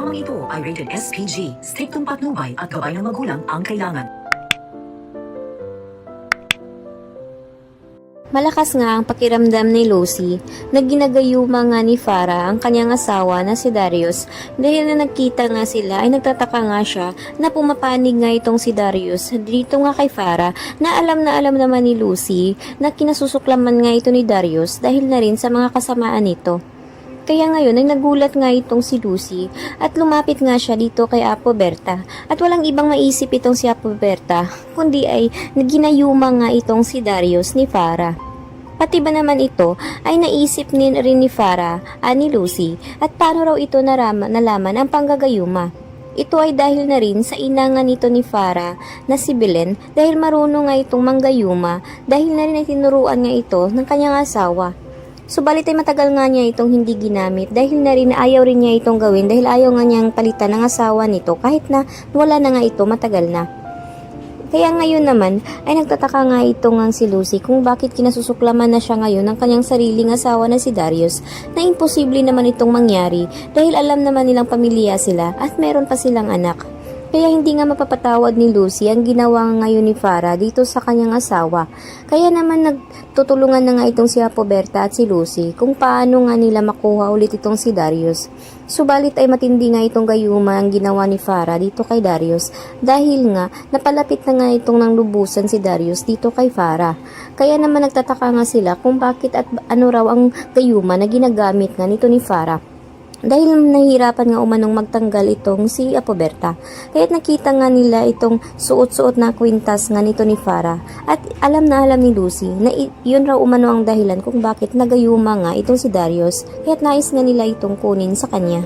Programang ito ay rated SPG, striktong patnubay at gabay ng magulang ang kailangan. Malakas nga ang pakiramdam ni Lucy na ginagayuma nga ni Farah ang kanyang asawa na si Darius dahil na nagkita nga sila ay nagtataka nga siya na pumapanig nga itong si Darius dito nga kay Farah na alam naman ni Lucy na kinasusuklaman nga ito ni Darius dahil na rin sa mga kasamaan nito. Kaya ngayon ay nagulat nga itong si Lucy at lumapit nga siya dito kay Apo Berta at walang ibang maisip itong si Apo Berta kundi ay ginayuma nga itong si Darius ni Farah. Pati ba naman ito ay naisip rin ni Farah ni Lucy at paano raw ito nalaman ang panggagayuma. Ito ay dahil na rin sa inangan nito ni Farah na si Belen dahil marunong nga itong manggayuma dahil na rin ay tinuruan nga ito ng kanyang asawa. Subalit ay matagal nga niya itong hindi ginamit dahil na rin ayaw rin niya itong gawin dahil ayaw nga niyang palitan ng asawa nito kahit na wala na nga ito matagal na. Kaya ngayon naman ay nagtataka nga itong si Lucy kung bakit kinasusuklaman na siya ngayon ng kanyang sariling asawa na si Darius na imposible naman itong mangyari dahil alam naman nilang pamilya sila at meron pa silang anak. Kaya hindi nga mapapatawad ni Lucy ang ginawa ngayon ni Farah dito sa kanyang asawa. Kaya naman nagtutulungan na nga itong si Apo Berta at si Lucy kung paano nga nila makuha ulit itong si Darius. Subalit ay matindi nga itong gayuma ang ginawa ni Farah dito kay Darius dahil nga napalapit na nga itong nang lubusan si Darius dito kay Farah. Kaya naman nagtataka nga sila kung bakit at ano raw ang gayuma na ginagamit nga nito ni Farah. Dahil nahihirapan nga umanong magtanggal itong si Apo Berta. Kaya't nakita nga nila itong suot-suot na kwintas nga nito ni Farah. At alam ni Lucy na yun raw umano ang dahilan kung bakit nagayuma nga itong si Darius. Kaya't nais nga nila itong kunin sa kanya.